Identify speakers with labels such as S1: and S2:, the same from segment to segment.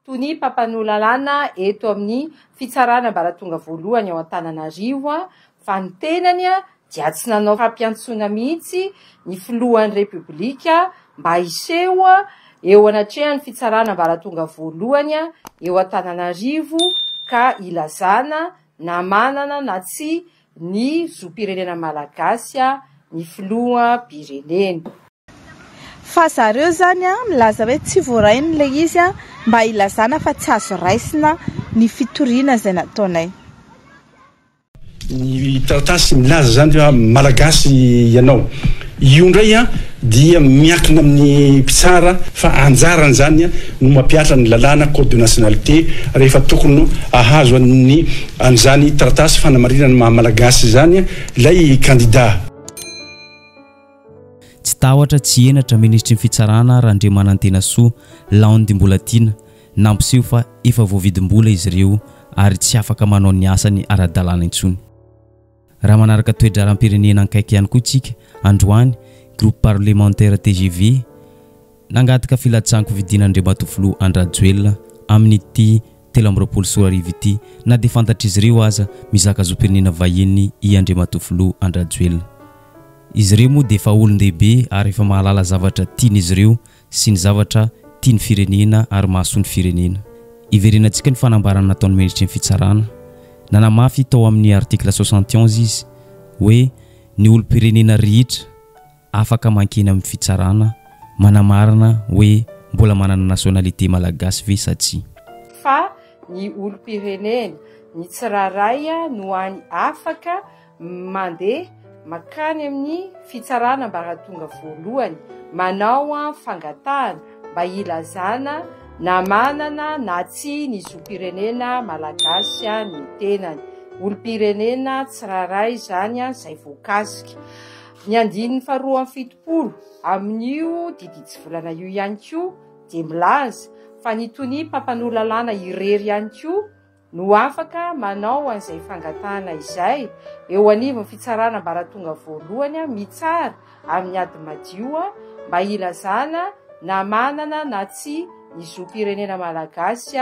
S1: Tony Papan'Olalana eto amin'ny fitsarana ambaratonga voalohany ao Antananarivo fa ny tenany dia tsy nanao fampiantsoana mihitsy ny filohan'ny Repoblika mba hiseho eo anatrehan'ny fitsarana ambaratonga voalohany eo Antananarivo ka ilazana na manana na tsy ny zom-pirenena malagasy ny filoham-pirenena.
S2: Fa zareo zany milaza hoe tsy voarainy le izy mba ilazana fa tsy azo raisina ny fitoriana izay nataonay.
S3: Ny taratasy milaza zany hoe malagasy ianao. Io ndray dia miankina amin'ny mpitsara fa anjarany zany no mampiatra ny lalàna code de nationalité rehefa tokony ahazo an'izany taratasy fanamarinana maha malagasy zany ilay candidat.
S4: Tsy tahotra tsy enatra ministry ny fitsarana Randriamanantena Soa Laondimbolattina nampiseho fa efa voavidimbola izy ireo ary tsy afaka manao ny asany ara-dalàna intsony. Raha manaraka toedra aram-pirenena ankaiky ihany koa tsika androany groupe parlementaire TGV nangataka filatsanko vidin'Andriamatofiloha Andrajoelina amin'ity 13 Soarivo ity na dia fantatr'izy ireo aza mizaka zom-pirenena vahiny i Andriamatofiloha Andrajoelina. Izy ireo moa dia efa olon-dehibe ary efa mahalala zavatra tian'izy ireo sy ny zavatra tiany firenena ary mahasoa ny firenena. Iverenantsika ny fanambarana nataon'ny ministry ny fitsarana. Nanamafy tao amin'ny article 71 izy hoe ny olom-pirenena rehetra afaka mankeny amin'ny fitsarana manamarana hoe mbola manana nationalité malagasy ve sa tsy.
S1: Fa ny olom-pirenena ny tsiraray no any afaka mandeha makany amin'ny fitsarana ambaratonga voalohany manao fangatahana mba ilazana na manana na tsy ny zom-pirenena malagasy ny tenany. Olom-pirenena tsiraray zany izay voakasika. Ny andininy faharoa amby fitopolo amin'io diditsy volana io ihany koa dia milaza fa ny Tony Papan'Olalana irery ihany koa no afaka manao an'izay fangatahana izay eo anivon'ny fitsarana ambaratonga voalohany mitsara amin'ny ady madio mba ilazana na manana na tsy ny zom-pirenena malagasy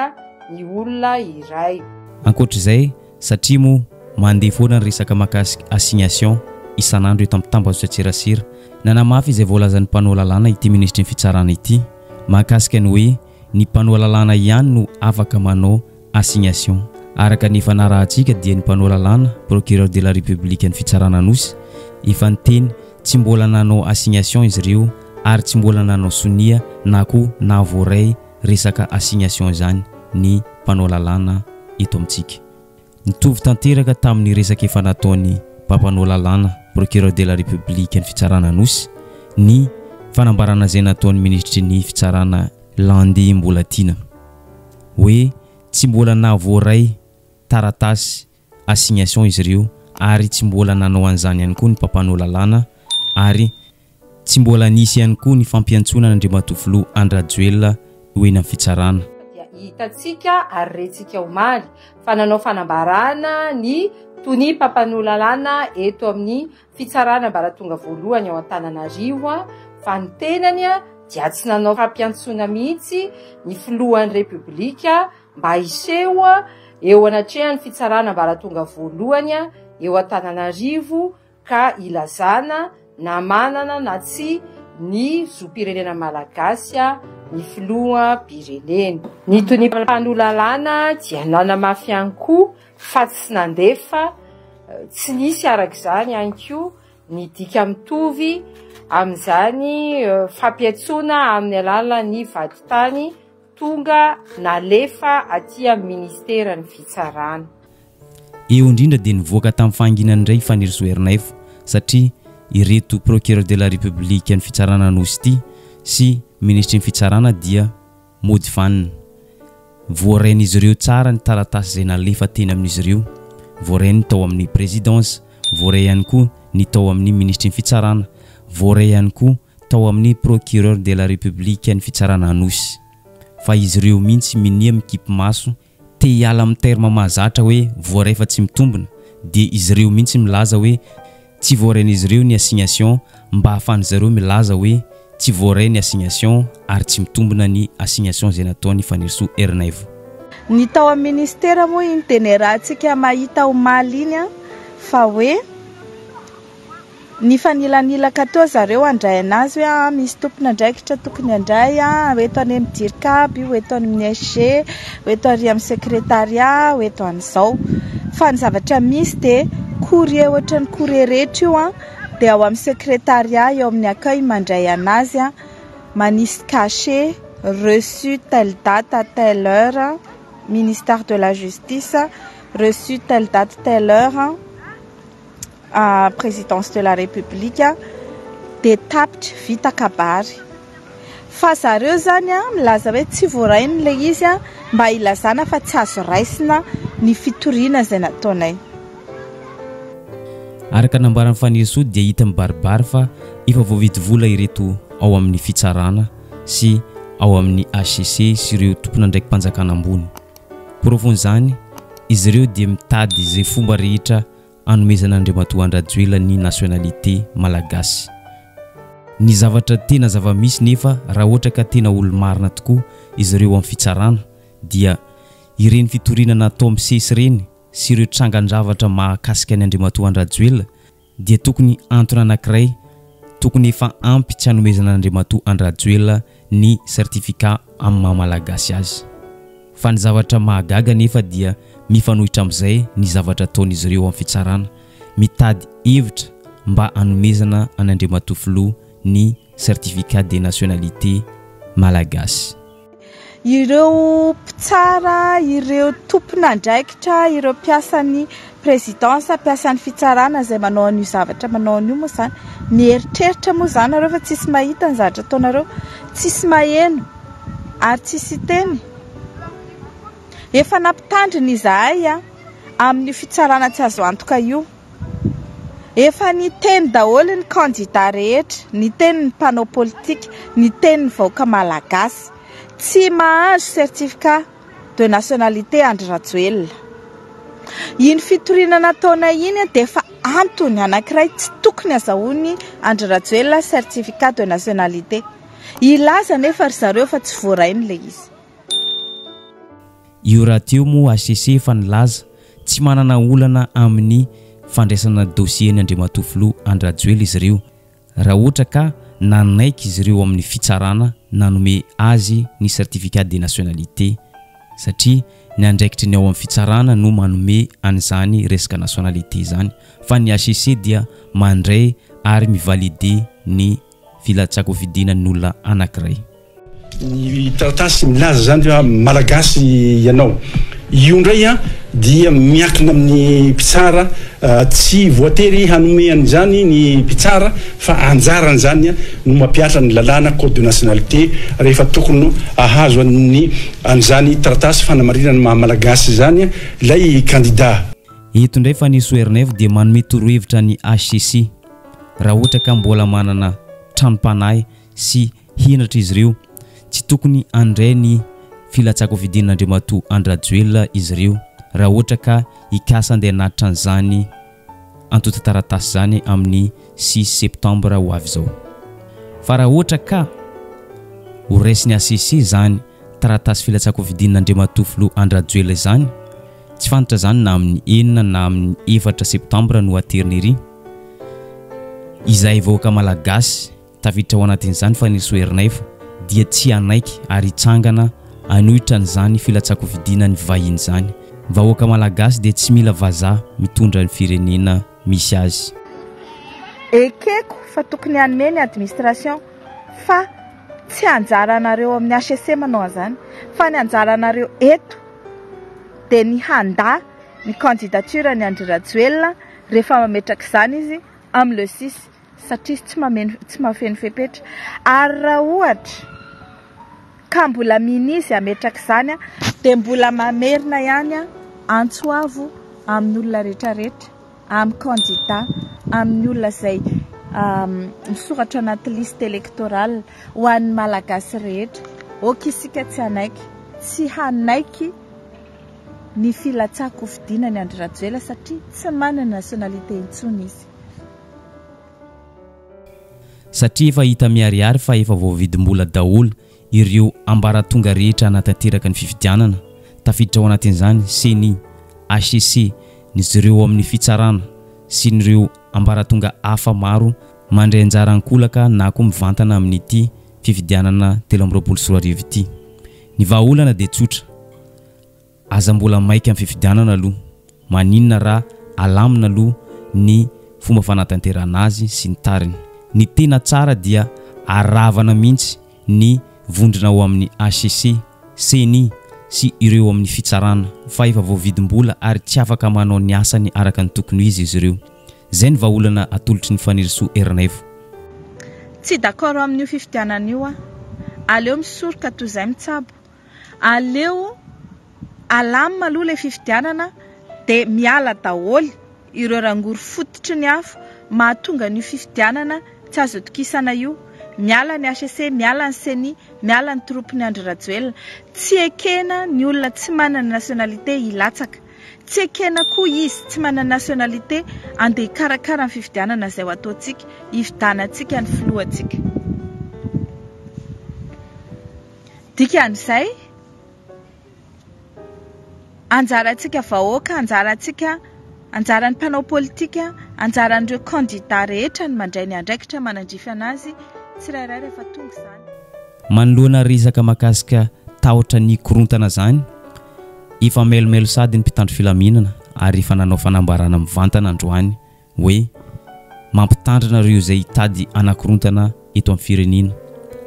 S1: ny olona iray.
S4: Ankoatr'izay satria moa mandeha foana ny resaka mahakasika assignation isan'andro eto amin'ny tambazo tserasera nanamafy izay voalazan'ny mpanao lalàna ity ministry ny fitsarana ity mahakasika ny hoe ny mpanao lalàna ihany no afaka manao assignation. Araka ny fanarahantsika dia ny mpanao lalàna procureur de la république ny fitsarana anosy efa niteny tsy mbola nanao assignation izy ireo ary tsy mbola nanao sonia na koa na voaray resaka assignation zany ny mpanao lalàna eto amintsika. Nitovy tanteraka tamin'ny resaka efa nataony mpampanao lalàna procureur de la république ny fitsarana anosy ny fanambarana izay nataon'ny ministry ny fitsarana Laondimbolattina hoe tsy mbola navoaray taratasy assignation izy ireo ary tsy mbola nanao an'izany ihany koa ny mpampanao lalàna ary tsy mbola nisy ihany koa ny fampiantsoana n'Andriamatofiloha Andrajoelina hoe na fitsarana.
S1: Hitatsika ary rentsika omaly fa nanao fanambarana ny Tony Papan'Olalana eto amin'ny fitsarana ambaratonga voalohany ao Antananarivo fa ny tenany dia tsy nanao fampiantsoana mihitsy ny filohan'ny Repoblika mba hiseho eo anatrehan'ny fitsarana ambaratonga voalohany eo Antananarivo ka ilazana na manana na tsy ny zom-pirenena malagasy ny filoham-pirenena. Ny Tony Papan'Olalana dia nanamafy ihany koa fa tsy nandefa tsy nisy arak'izany ihany koa ny dika mitovy amin'izany fampiantsoana amin'ny alalan'ny vaditany tonga nalefa aty amin'ny ministeran'ny fitsarana.
S4: Eo indrindra dia nivoaka tamin'ny fahanginany indray fanirisoerinay satria ireto procureur de la république ny fitsarana anosy ity sy ministry ny fitsarana dia mody vanina. Voarain'izy ireo tsara ny taratasy izay nalefa teny amin'izy ireo. Voaray ny tao amin'ny présidence, voaray ihany koa ny tao amin'ny ministry ny fitsarana, voaray ihany koa tao amin'ny procureur de la république ny fitsarana anosy. Fa izy ireo mihitsy minia mikipi maso te hiala amin'ny terme mahazatra hoe voaray fa tsy mitombina dia izy ireo mihitsy milaza hoe tsy voarain'izy ireo ny assignation mba ahafahan'izy ireo milaza hoe tsy voaray ny assignation ary tsy mitombona ny assignation zay nataony fanirisoa Ernaivo.
S2: Ny tao amin'ny ministera moa iny tena rahantsika mahita ho maly iny fa hoe ny fanilanilaka teo zareo andray anazy hoe misy tompona andraikitra tokony andray hoeto any amin'ny dirikaby, hoeto any amin'ny SG, hoeto ary amin'ny sekretariat, hoeto an'izao. Fa ny zavatra misy dia courrier ohatra ny courrier rehetra io dia ao amin'ny sekretariat eo amin'ny accueil mandray anazy manisy cachet reçu telle date à telle heure, ministère de la justice, reçu telle date telle heure, à présidence de la république, dia tapitra vita kabary. Fa zareo zany milaza hoe tsy voarainy le izy mba ilazana fa tsy azo raisina ny fitoriana izay nataonay.
S4: Araka nambaran'ny fanirisoa dia hita mibaribary fa efa voavidy vola ireto ao amin'ny fitsarana sy ao amin'ny HCC sy ireo tompona ndraiky mpanjakana ambony. Porofon'izany izy ireo dia mitady izay fomba rehetra anomezana Andriamatoa Andrajoela ny nationalité malagasy. Ny zavatra tena zava-misy nefa raha ohatra ka tena olo-marina tokoa izy ireo amin'ny fitsarana dia ireny fitoriana natao amin'ny sesy ireny sy ireo trangan-javatra mahakasika ny Andriamatoa Andrajoela dia tokony antony anankiray tokony efa ampy tsy hanomezana Andriamatoa Andrajoela ny certificat amin'ny maha-malagasy azy. Fa ny zavatra mahagaga nefa dia mifanohitra amin'izay ny zavatra ataon'izy ireo amin'ny fitsarana, mitady hevitra mba hanomezana an'Andriamatoa filoha ny certificat de nationalité malagasy.
S2: Ireo mpitsara, ireo tompona andraikitra, ireo mpiasan'ny présidence, mpiasan'ny fitsarana izay manao an'io zavatra manao an'io moa zany, mieritreritra moa zany nareo fa tsisy mahita ny zavatra ataonareo, tsisy maheno ary tsisy teny. Efa nampitandrina izahay amin'ny fitsarana tsy azo antoka io. Efa ny teny daholo ny candidat rehetra, ny teny ny mpanao politika, ny teny ny vahoaka malagasy tsy mahazo certificat de nationalité Andry Rajoelina. Iny fitoriana nataonay iny dia efa antony anankiray tsy tokony azahoany Andry Rajoelina certificat de nationalité. Ilaza nefa ry zareo fa tsy voarainy le izy.
S4: Io raha teo moa HCC fa nilaza tsy manana olana amin'ny fandraisana dossier ny Andriamatoa filoha Andry Rajoelina izy ireo raha ohatra ka nanaiky izy ireo amin'ny fitsarana nanome azy ny certificat de nationalité satria ny andraikitry ny ao amin'ny fitsarana no manome an'izany resaka nationalité zany, fa ny HCC dia mandray ary mivalide ny filatsakovidinan'ny olona anankiray.
S3: Ny taratasy milaza zany malagasy ianao io ndray dia miakina amin'ny mpitsara, tsy voatery hanome an'izany ny mpitsara fa anjarany zany no mampiatra ny lalàna code de nationalité rehefa tokony ahazo an'izany taratasy fanamarinana maha-malagasy zany ilay candidat.
S4: Eto ndray fanirisoa Ernaivo dia manome torohevitra ny HCC raha ohatra ka mbola manana tranom-panahy sy hinatra izy ireo tsy tokony andray ny filatsakovidinana Andriamatoa Andry Rajoelina izy ireo raha ohatra ka ikasa andeha hanatitra an'izany antota taratasy zany amin'ny 6 septembre ho avy izao. Fa raha ohatra ka ho raisiny HCC zany taratasy filatsakovidinana Andriamatoa filoha Andry Rajoelina zany tsy fantatra zany na amin'ny 9 na amin'ny 4 septembre no ateriny ery izay vahoaka malagasy tafiditra ao anatin'izany fanirisoa Ernaivo dia tsy anaiky ary hitsangana anohitra n'izany filatsakovidinana ny vahiny zany. Vahoaka malagasy dia tsy mila vazaha mitondra ny firenena misy azy.
S2: Ekeko fa tokony hanome ny administration fa tsy anjaranareo amin'ny HCC manao an'izany fa ny anjaranareo eto dia ny handa ny candidature ny Andry Rajoelina rehefa mametraka izany izy amin'ny le 6 satria tsy mafeno fepetra ary raha ohatra ka mbola minizy ametraka izany dia mbola mamerina ihany antsoavo amin'ny olona rehetrarehetra, amin'ny candidat, amin'ny olona izay misoratra anaty liste électorale ho an'ny malagasy rehetra. Oka isika tsy hanaiky, tsy hanaiky ny filatsakovidinana Andry Rajoelina satria tsy manana nationalité intsony izy.
S4: satria efa hita miariary fa efa voavidimbola daholo ireo ambaratonga rehetra anatanteraka ny fifidianana tafiditra ao anatin'izany CENI, HCC, nisy ireo amin'ny fitsarana sy nireo ambaratonga hafa maro mandray anjara ankolaka na koa mivantana amin'ity fifidianana 2024 ity. Ny vahaolana dia tsotra, aza mbola maika amin'ny fifidianana aloha, maninona raha alamina aloha ny fomba fanatanterana azy sy ny tariny. Ny tena tsara dia aravana mihitsy ny vondrona ao amin'ny HCC, CENI sy ireo amin'ny fitsarana fa efa voavidimbola ary tsy afaka manao ny asany araka ny tokony izy ireo. Zay ny vahaolana atolotry ny faniriso Ernaivo.
S2: Tsy d'accord amin'io fifidianana io aleo misoroka toy izay mitsabo, aleo alamina aloha ilay fifidianana dia miala daholo ireo rangory fototry ny afo mahatonga ny fifidianana tsy azo tokisana io. Miala ny HCC, miala ny CENI, miala ny troupy ny Andry Rajoelina. Tsy ekena ny olona tsy manana nationalité hilatsaka, tsy ekena koa izy tsy manana nationalité andeha karakara ny fifidianana izay ho ataontsika, hividanantsika ny filohantsika. Dikan'izay anjarantsika vahoaka, anjaran'ny mpanao politika, anjaran'ireo candidat rehetra ny mandray ny andraikitra manandrify anazy tsirairay rehefa tonga izany.
S4: Manoloana resaka mahakasika tahotra ny korontana zany, efa melomelo sady ny mpitandro filaminana ary efa nanao fanambarana mivantana androany hoe mampitandrina ireo izay hitady anakorontana eto amin'ny firenena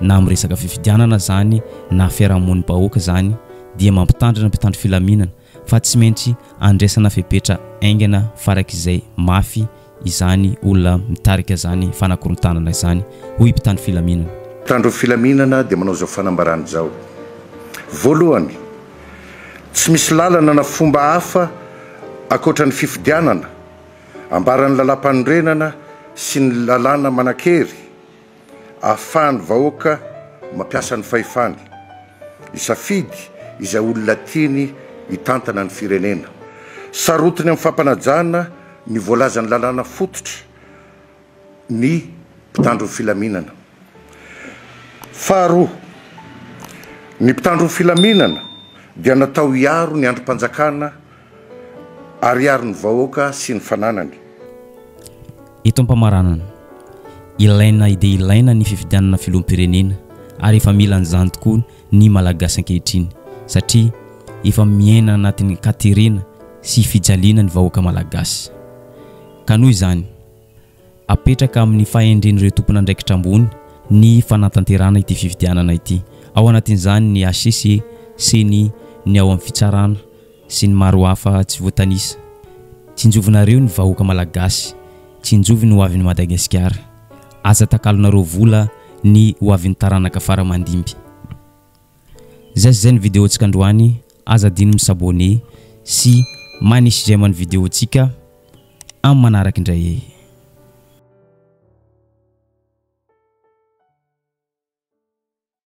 S4: na amin'ny resaka fifidianana zany na fiarahamonim-bahoaka zany dia mampitandrina mpitandro filaminana fa tsy maintsy andraisana fepetra aingana farak'izay mafy izany olona mitarika zany fanakorontana izany hoy mpitandro filaminana.
S5: Mpitandro filaminana dia manao zao fanambarana zao. Voalohany, tsy misy lalana na fomba hafa akoatra ny fifidianana, ambaran'ny lalam-panorenana sy ny lalàna manan-kery ahafahan'ny vahoaka mampiasa ny fahefany isafidy izay olona tiany hitantana ny firenena, sarotiny amin'ny fampanajana ny voalazany lalàna fototra ny mpitandro filaminana. Faharoa, ny mpitandro filaminana dia natao hiaro ny androm-panjakana ary hiaro ny vahoaka sy ny fananany.
S4: Eto ampamaranana, ilaina ny fifidianana filoham-pirenena ary efa mila an'izany tokoa ny malagasy ankehitriny satria efa miaina anatin'ny katerena sy fijaliana ny vahoaka malagasy. Ka noho izany, apetraka amin'ny fahendren'ireo tompon'andraikitra ambony ny fanatanterana ity fifidianana ity. Ao anatin'izany ny HCC, CENI, ny ao amin'ny fitsarana sy ny maro hafa tsy voatanisa. Tsinjovinareo ny vahoaka malagasy, tsinjovy ny hoavin'ny Madagasikara. Aza takalonareo vola ny hoavin'ny taranaka faramandimby. Zay ny vidéo tsika androany, aza diny misabone sy manisy j'aime ny vidéo tsika amin'ny manaraka indray.